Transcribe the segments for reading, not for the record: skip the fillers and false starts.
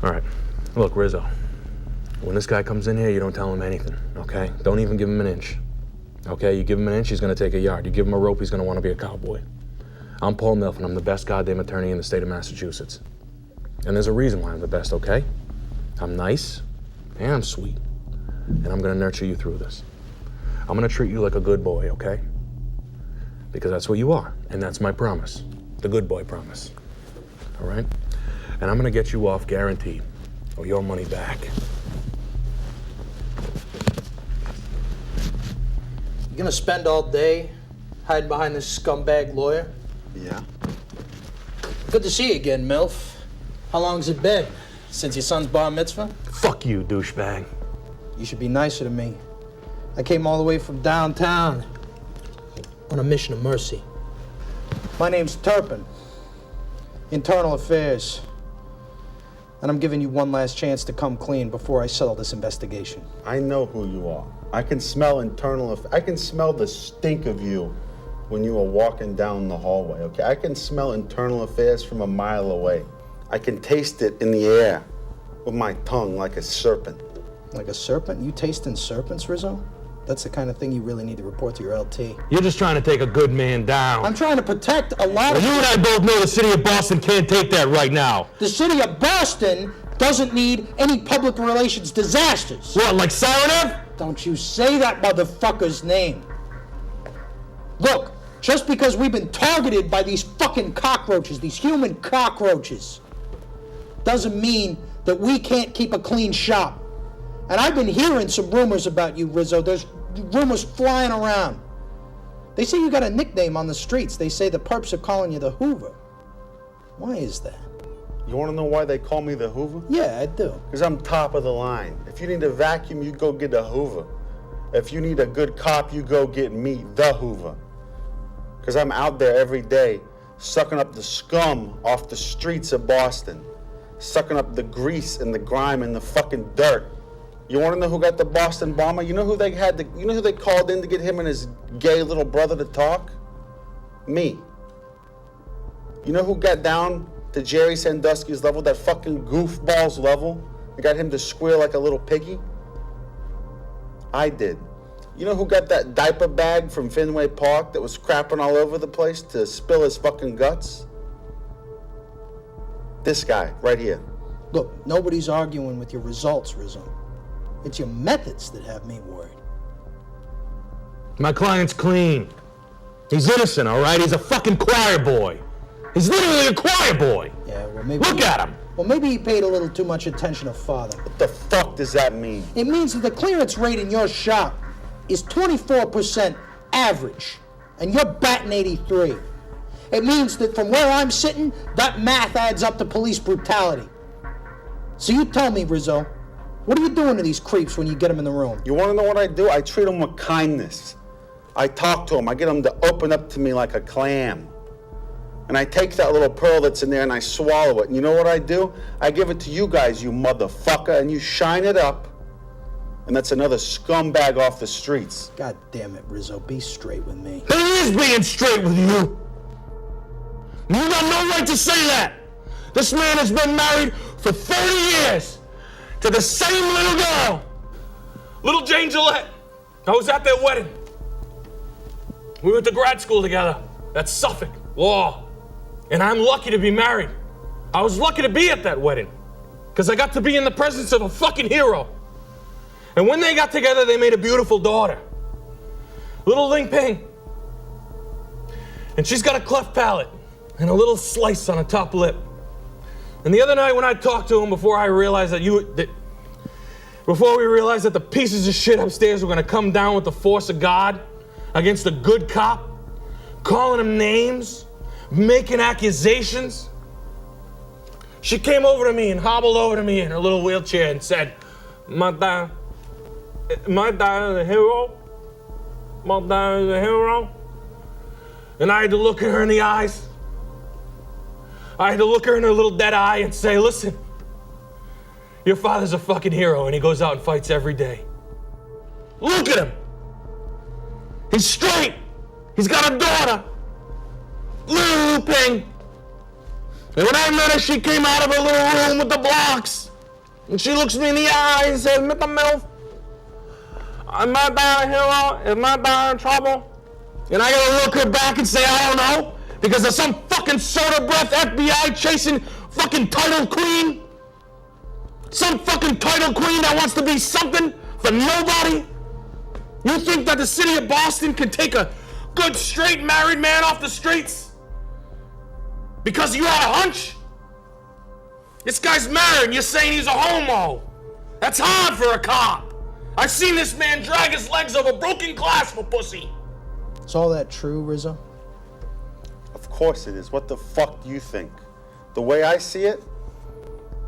All right, look, Rizzo, when this guy comes in here, you don't tell him anything, okay? Don't even give him an inch, okay? You give him an inch, he's gonna take a yard. You give him a rope, he's gonna wanna be a cowboy. I'm Paul Milford, I'm the best goddamn attorney in the state of Massachusetts. And there's a reason why I'm the best, okay? I'm nice, and I'm sweet, and I'm gonna nurture you through this. I'm gonna treat you like a good boy, okay? Because that's what you are, and that's my promise, the good boy promise, all right? And I'm gonna get you off guaranteed, or your money back. You gonna spend all day hiding behind this scumbag lawyer? Yeah. Good to see you again, MILF. How long's it been? Since your son's bar mitzvah? Fuck you, douchebag. You should be nicer to me. I came all the way from downtown on a mission of mercy. My name's Turpin, Internal Affairs. And I'm giving you one last chance to come clean before I settle this investigation. I know who you are. I can smell I can smell the stink of you when you are walking down the hallway, okay? I can smell internal affairs from a mile away. I can taste it in the air with my tongue like a serpent. Like a serpent? You tasting serpents, Rizzo? That's the kind of thing you really need to report to your LT. You're just trying to take a good man down. I'm trying to protect a lot of... You and I both know the city of Boston can't take that right now. The city of Boston doesn't need any public relations disasters. What, like Saranov? Don't you say that motherfucker's name. Look, just because we've been targeted by these fucking cockroaches, these human cockroaches, doesn't mean that we can't keep a clean shop. And I've been hearing some rumors about you, Rizzo. There's rumors flying around. They say you got a nickname on the streets. They say the perps are calling you the Hoover. Why is that? You wanna know why they call me the Hoover? Yeah, I do. Because I'm top of the line. If you need a vacuum, you go get a Hoover. If you need a good cop, you go get me, the Hoover. Because I'm out there every day sucking up the scum off the streets of Boston, sucking up the grease and the grime and the fucking dirt. You want to know who got the Boston bomber? You know who they called in to get him and his gay little brother to talk? Me. You know who got down to Jerry Sandusky's level, that fucking goofball's level? They got him to squeal like a little piggy? I did. You know who got that diaper bag from Fenway Park that was crapping all over the place to spill his fucking guts? This guy, right here. Look, nobody's arguing with your results, Rizzo. It's your methods that have me worried. My client's clean. He's innocent, all right? He's a fucking choir boy. He's literally a choir boy. Yeah, well, maybe... Look at him. Well, maybe he paid a little too much attention to Father. What the fuck does that mean? It means that the clearance rate in your shop is 24% average, and you're batting 83. It means that from where I'm sitting, that math adds up to police brutality. So you tell me, Rizzo, what are you doing to these creeps when you get them in the room? You want to know what I do? I treat them with kindness. I talk to them. I get them to open up to me like a clam. And I take that little pearl that's in there and I swallow it. And you know what I do? I give it to you guys, you motherfucker, and you shine it up. And that's another scumbag off the streets. God damn it, Rizzo, be straight with me. He is being straight with you. You got no right to say that. This man has been married for 30 years to the same little girl. Little Jane Gillette. I was at their wedding. We went to grad school together at Suffolk Law. And I'm lucky to be married. I was lucky to be at that wedding because I got to be in the presence of a fucking hero. And when they got together, they made a beautiful daughter. Little Ling Ping. And she's got a cleft palate and a little slice on her top lip. And the other night when I talked to him before we realized that the pieces of shit upstairs were gonna come down with the force of God against a good cop, calling him names, making accusations, she came over to me and hobbled over to me in her little wheelchair and said, My dad is a hero? My dad is a hero? And I had to look at her in the eyes. I had to look her in her little dead eye and say, listen, your father's a fucking hero and he goes out and fights every day. Look at him. He's straight. He's got a daughter. Little Ping. And when I met her, she came out of her little room with the blocks. And she looks me in the eye and says, Mr. Milf, am I bad hero? Am I bad in trouble? And I gotta look her back and say, I don't know, because of some fucking soda breath FBI chasing fucking title queen. Some fucking title queen that wants to be something for nobody. You think that the city of Boston can take a good straight married man off the streets? Because you had a hunch? This guy's married and you're saying he's a homo. That's hard for a cop. I've seen this man drag his legs over broken glass for pussy. Is all that true, Rizzo? Of course it is. What the fuck do you think? The way I see it,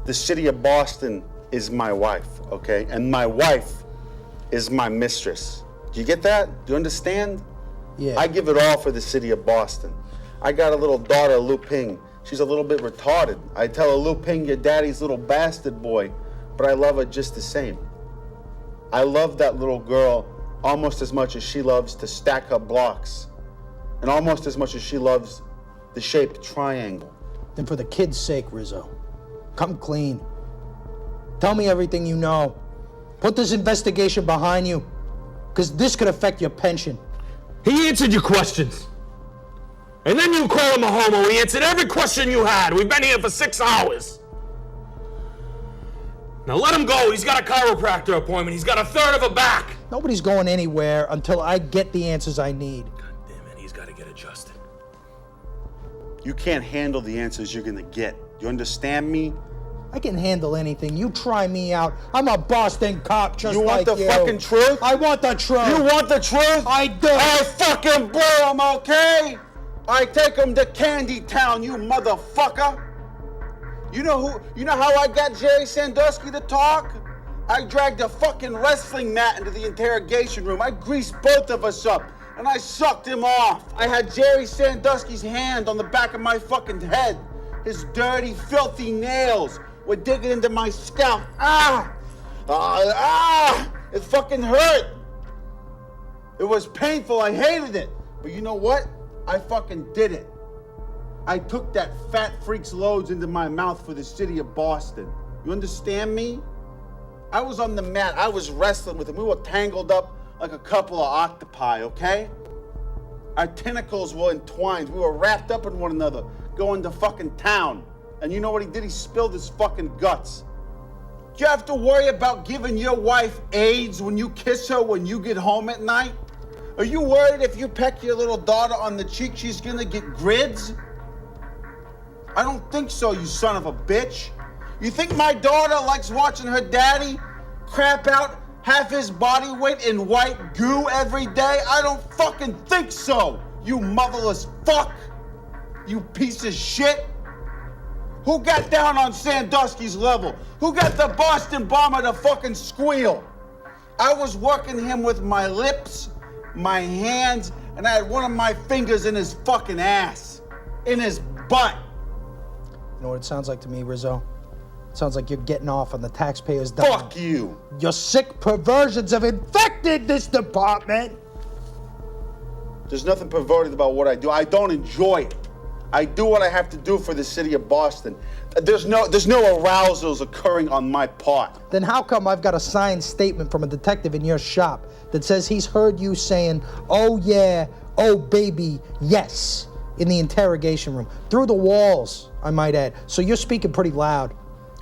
the city of Boston is my wife, okay? And my wife is my mistress. Do you get that? Do you understand? Yeah. I give it all for the city of Boston. I got a little daughter, Lu Ping. She's a little bit retarded. I tell her, Lu Ping, your daddy's little bastard boy, but I love her just the same. I love that little girl almost as much as she loves to stack her blocks, and almost as much as she loves the shape triangle. Then for the kid's sake, Rizzo, come clean. Tell me everything you know. Put this investigation behind you, because this could affect your pension. He answered your questions. And then you call him a homo. He answered every question you had. We've been here for 6 hours. Now let him go. He's got a chiropractor appointment. He's got a third of a back. Nobody's going anywhere until I get the answers I need. God damn it, he's got to get adjusted. You can't handle the answers you're gonna get. You understand me? I can handle anything. You try me out. I'm a Boston cop just like you. You want the fucking truth? I want the truth. You want the truth? I do. I fucking blow him, okay? I take him to Candy Town, you motherfucker. You know how I got Jerry Sandusky to talk? I dragged a fucking wrestling mat into the interrogation room. I greased both of us up, and I sucked him off. I had Jerry Sandusky's hand on the back of my fucking head. His dirty, filthy nails were digging into my scalp. It fucking hurt. It was painful, I hated it. But you know what? I fucking did it. I took that fat freak's loads into my mouth for the city of Boston. You understand me? I was on the mat, I was wrestling with him. We were tangled up like a couple of octopi, okay? Our tentacles were entwined. We were wrapped up in one another, going to fucking town. And you know what he did? He spilled his fucking guts. Do you have to worry about giving your wife AIDS when you kiss her when you get home at night? Are you worried if you peck your little daughter on the cheek, she's gonna get grids? I don't think so, you son of a bitch. You think my daughter likes watching her daddy crap out half his body weight in white goo every day? I don't fucking think so, you motherless fuck. You piece of shit. Who got down on Sandusky's level? Who got the Boston bomber to fucking squeal? I was working him with my lips, my hands, and I had one of my fingers in his fucking ass. In his butt. You know what it sounds like to me, Rizzo? It sounds like you're getting off on the taxpayers' dime. Fuck you. Your sick perversions have infected this department. There's nothing perverted about what I do. I don't enjoy it. I do what I have to do for the city of Boston. There's no arousals occurring on my part. Then how come I've got a signed statement from a detective in your shop that says he's heard you saying, oh yeah, oh baby, yes, in the interrogation room? Through the walls, I might add. So you're speaking pretty loud.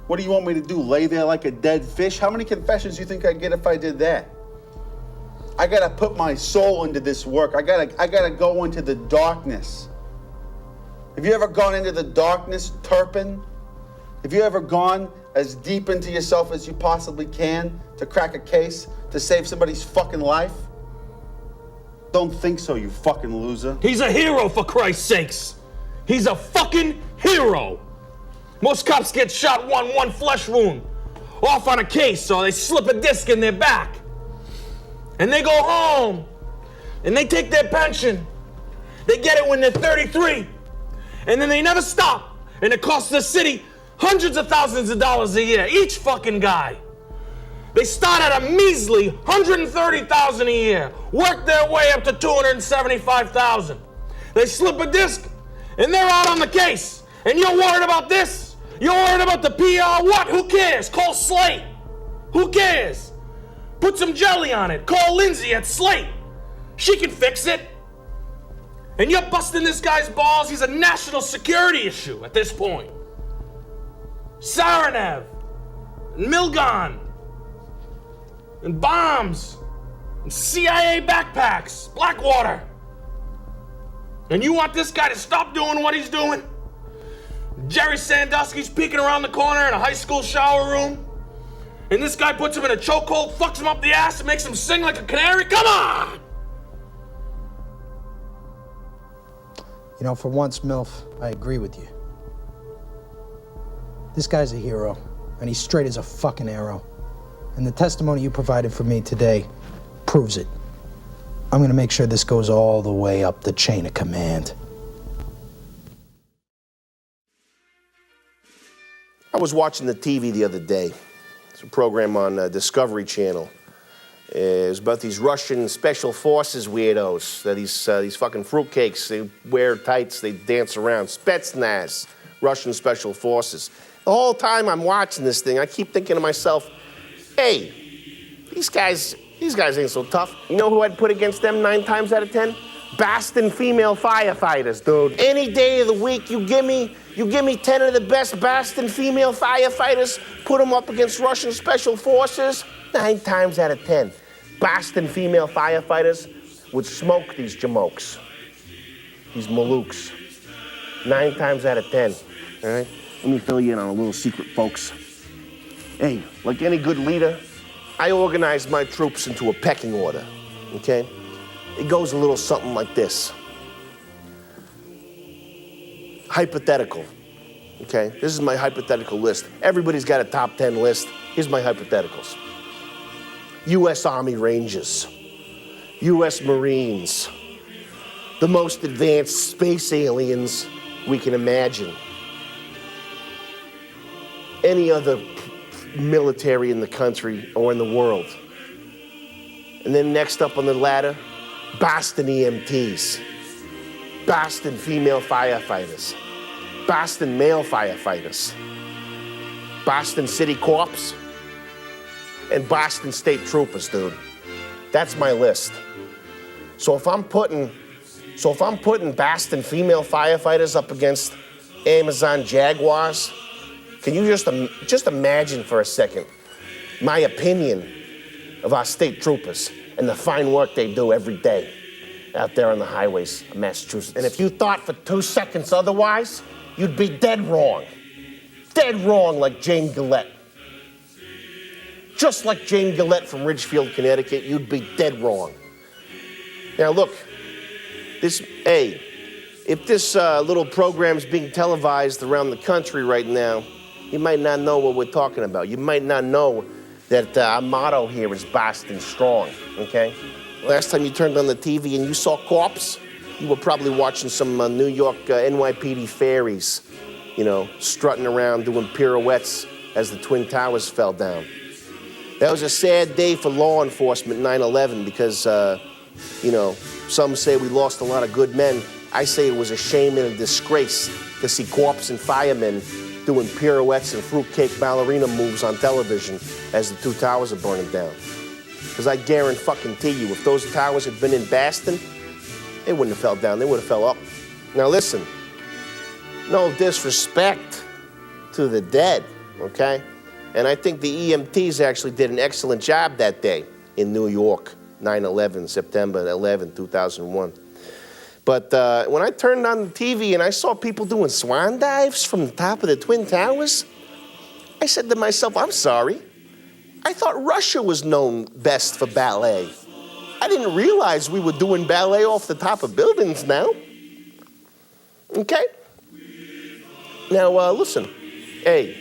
What do you want me to do, lay there like a dead fish? How many confessions do you think I'd get if I did that? I gotta put my soul into this work. I gotta go into the darkness. Have you ever gone into the darkness, Turpin? Have you ever gone as deep into yourself as you possibly can to crack a case, to save somebody's fucking life? Don't think so, you fucking loser. He's a hero, for Christ's sakes. He's a fucking hero. Most cops get shot one flesh wound, off on a case, or they slip a disc in their back. And they go home, and they take their pension. They get it when they're 33. And then they never stop. And it costs the city hundreds of thousands of dollars a year, each fucking guy. They start at a measly $130,000 a year, work their way up to $275,000. They slip a disc, and they're out on the case. And you're worried about this? You're worried about the PR? What? Who cares? Call Slate. Who cares? Put some jelly on it. Call Lindsay at Slate. She can fix it. And you're busting this guy's balls. He's a national security issue at this point. Saranev, and Milgon, and bombs, and CIA backpacks, Blackwater. And you want this guy to stop doing what he's doing? Jerry Sandusky's peeking around the corner in a high school shower room, and this guy puts him in a chokehold, fucks him up the ass, and makes him sing like a canary? Come on! You know, for once, MILF, I agree with you. This guy's a hero, and he's straight as a fucking arrow. And the testimony you provided for me today proves it. I'm gonna make sure this goes all the way up the chain of command. I was watching the TV the other day. It's a program on Discovery Channel. It was about these Russian special forces weirdos. These fucking fruitcakes. They wear tights, they dance around. Spetsnaz, Russian special forces. The whole time I'm watching this thing, I keep thinking to myself, hey, these guys ain't so tough. You know who I'd put against them 9 times out of 10? Boston female firefighters, dude. Any day of the week, you give me 10 of the best Boston female firefighters, put them up against Russian special forces, 9 times out of 10. Boston female firefighters would smoke these jamokes, these maluks, 9 times out of 10, all right? Let me fill you in on a little secret, folks. Hey, like any good leader, I organized my troops into a pecking order, okay? It goes a little something like this. Hypothetical, okay? This is my hypothetical list. Everybody's got a top 10 list. Here's my hypotheticals. U.S. Army Rangers, U.S. Marines, the most advanced space aliens we can imagine. Any other military in the country or in the world. And then next up on the ladder, Boston EMTs, Boston female firefighters, Boston male firefighters, Boston City Corps, and Boston State Troopers, dude. That's my list. So if I'm putting Boston female firefighters up against Amazon Jaguars, can you just imagine for a second my opinion of our state troopers and the fine work they do every day out there on the highways of Massachusetts? And if you thought for 2 seconds otherwise, you'd be dead wrong. Dead wrong like Jane Gillette. Just like Jane Gillette from Ridgefield, Connecticut, you'd be dead wrong. Now look, if this little program's being televised around the country right now, you might not know what we're talking about. You might not know that our motto here is Boston Strong, okay? Last time you turned on the TV and you saw corpse, you were probably watching some New York NYPD fairies, you know, strutting around doing pirouettes as the Twin Towers fell down. That was a sad day for law enforcement, 9/11, because, you know, some say we lost a lot of good men. I say it was a shame and a disgrace to see corpse and firemen doing pirouettes and fruitcake ballerina moves on television as the 2 towers are burning down. Because I guarantee you, if those towers had been in Boston, they wouldn't have fell down, they would have fell up. Now listen, no disrespect to the dead, okay? And I think the EMTs actually did an excellent job that day in New York, 9/11, September 11, 2001. But when I turned on the TV and I saw people doing swan dives from the top of the Twin Towers, I said to myself, I'm sorry. I thought Russia was known best for ballet. I didn't realize we were doing ballet off the top of buildings now. Okay? Now, listen. Hey,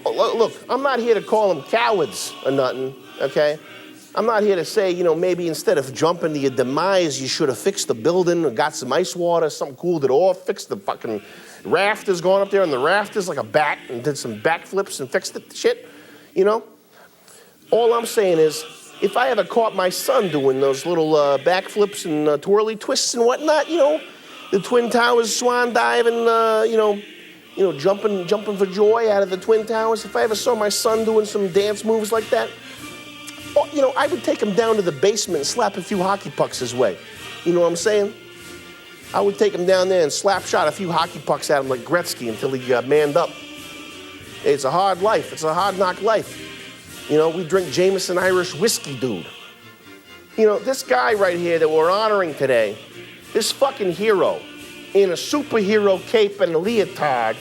look, I'm not here to call them cowards or nothing, okay? I'm not here to say, you know, maybe instead of jumping to your demise, you should have fixed the building or got some ice water, something cooled it off, fixed the fucking rafters, going up there on the rafters like a bat and did some backflips and fixed the shit, you know? All I'm saying is, if I ever caught my son doing those little backflips and twirly twists and whatnot, you know, the Twin Towers swan dive and, you jumping for joy out of the Twin Towers, if I ever saw my son doing some dance moves like that, I would take him down to the basement and slap a few hockey pucks his way. You know what I'm saying? I would take him down there and slap shot a few hockey pucks at him like Gretzky until he got manned up. It's a hard life. It's a hard knock life. We drink Jameson Irish whiskey, dude. This guy right here that we're honoring today, this fucking hero in a superhero cape and a leotard,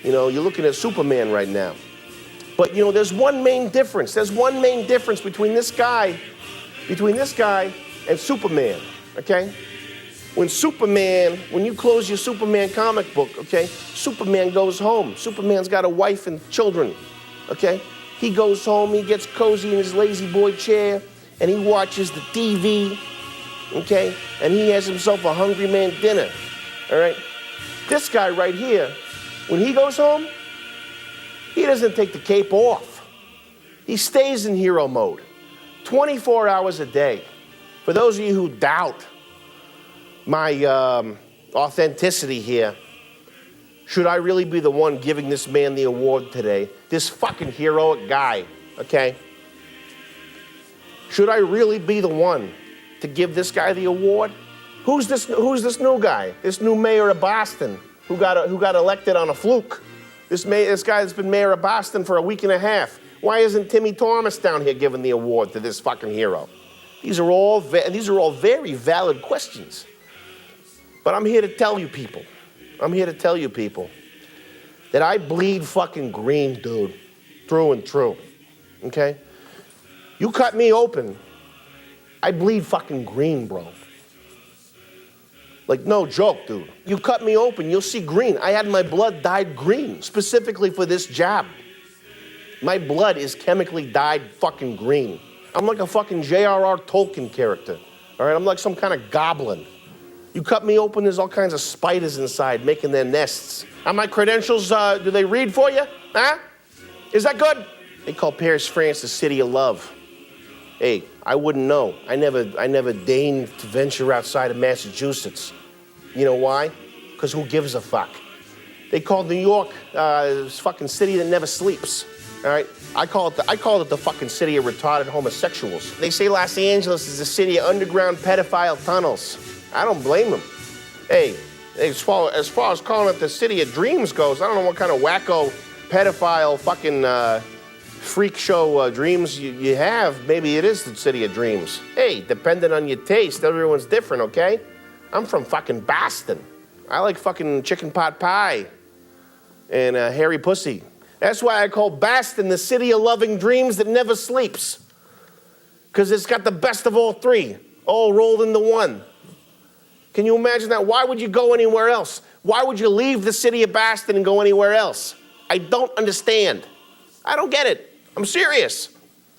you're looking at Superman right now. But, there's one main difference. There's one main difference between this guy and Superman, okay? When you close your Superman comic book, okay, Superman goes home. Superman's got a wife and children, okay? He goes home, he gets cozy in his lazy boy chair, and he watches the TV, okay? And he has himself a hungry man dinner, all right? This guy right here, when he goes home, he doesn't take the cape off. He stays in hero mode, 24 hours a day. For those of you who doubt my authenticity here, should I really be the one giving this man the award today? This fucking heroic guy, okay? Should I really be the one to give this guy the award? Who's this new guy? This new mayor of Boston who got elected on a fluke? This guy that's been mayor of Boston for a week and a half. Why isn't Timmy Thomas down here giving the award to this fucking hero? These are all very valid questions. But I'm here to tell you people that I bleed fucking green, dude, through and through, okay? You cut me open, I bleed fucking green, bro. Like, no joke, dude. You cut me open, you'll see green. I had my blood dyed green, specifically for this job. My blood is chemically dyed fucking green. I'm like a fucking J.R.R. Tolkien character, all right? I'm like some kind of goblin. You cut me open, there's all kinds of spiders inside making their nests. Are my credentials, do they read for you? Huh? Is that good? They call Paris, France, the city of love. Hey, I wouldn't know. I never deigned to venture outside of Massachusetts. You know why? Because who gives a fuck? They call New York this fucking city that never sleeps. All right? I call it the fucking city of retarded homosexuals. They say Los Angeles is the city of underground pedophile tunnels. I don't blame them. Hey, as far as calling it the city of dreams goes, I don't know what kind of wacko pedophile fucking freak show dreams you have. Maybe it is the city of dreams. Hey, depending on your taste, everyone's different, okay? I'm from fucking Boston. I like fucking chicken pot pie and hairy pussy. That's why I call Boston the city of loving dreams that never sleeps. Because it's got the best of all three, all rolled into one. Can you imagine that? Why would you go anywhere else? Why would you leave the city of Boston and go anywhere else? I don't understand. I don't get it. I'm serious.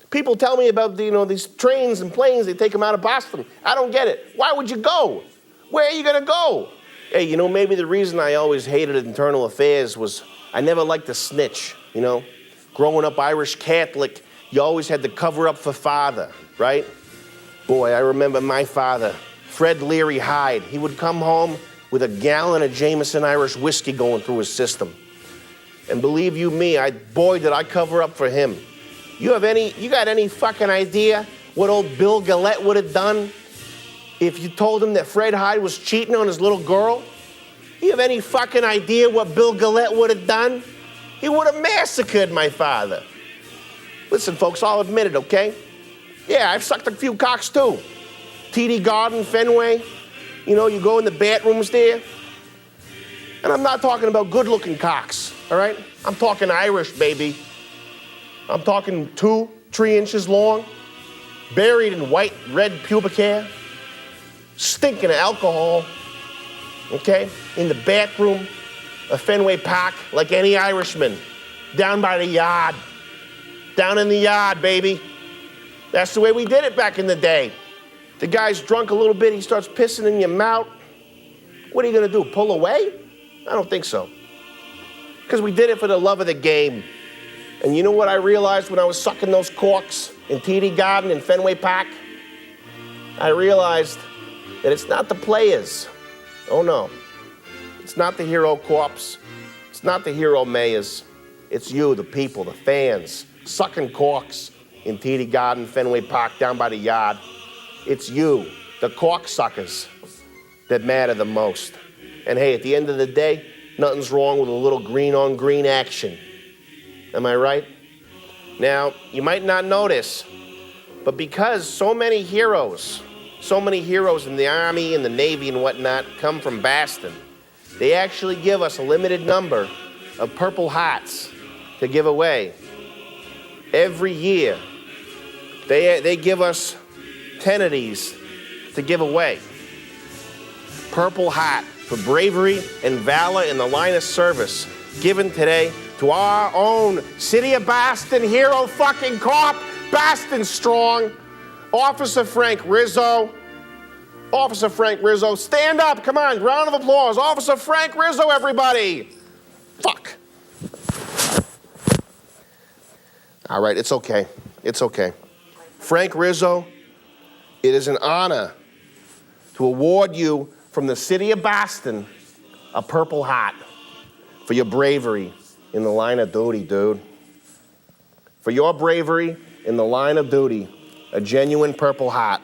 People tell me about these trains and planes, they take them out of Boston. I don't get it. Why would you go? Where are you gonna go? Hey, maybe the reason I always hated internal affairs was I never liked to snitch, Growing up Irish Catholic, you always had to cover up for father, right? Boy, I remember my father, Fred Leary Hyde. He would come home with a gallon of Jameson Irish whiskey going through his system. And believe you me, boy, did I cover up for him. You got any fucking idea what old Bill Gillette would have done if you told him that Fred Hyde was cheating on his little girl? You have any fucking idea what Bill Gillette would have done? He would have massacred my father. Listen, folks, I'll admit it, okay? Yeah, I've sucked a few cocks too. TD Garden, Fenway, you go in the bathrooms there. And I'm not talking about good-looking cocks, all right? I'm talking Irish, baby. I'm talking 2-3 inches long, buried in white, red pubic hair, stinking of alcohol, okay? In the bathroom of Fenway Park, like any Irishman, down by the yard. Down in the yard, baby. That's the way we did it back in the day. The guy's drunk a little bit, he starts pissing in your mouth. What are you gonna do, pull away? I don't think so. Because we did it for the love of the game. And you know what I realized when I was sucking those corks in TD Garden in Fenway Park? I realized that it's not the players. Oh no. It's not the hero corpse. It's not the hero mayors. It's you, the people, the fans, sucking corks in TD Garden, Fenway Park, down by the yard. It's you, the cork suckers, that matter the most. And hey, at the end of the day, nothing's wrong with a little green-on-green action. Am I right? Now, you might not notice, but because so many heroes in the Army and the Navy and whatnot come from Boston, they actually give us a limited number of Purple Hearts to give away. Every year, they give us 10 of these to give away. Purple Heart for bravery and valor in the line of service, given today to our own City of Boston hero fucking cop, Boston Strong, Officer Frank Rizzo. Officer Frank Rizzo, stand up, come on, round of applause. Officer Frank Rizzo, everybody. Fuck. All right, it's okay. It's okay. Frank Rizzo, it is an honor to award you from the City of Boston a Purple Heart for your bravery in the line of duty, dude. For your bravery in the line of duty, a genuine Purple Heart.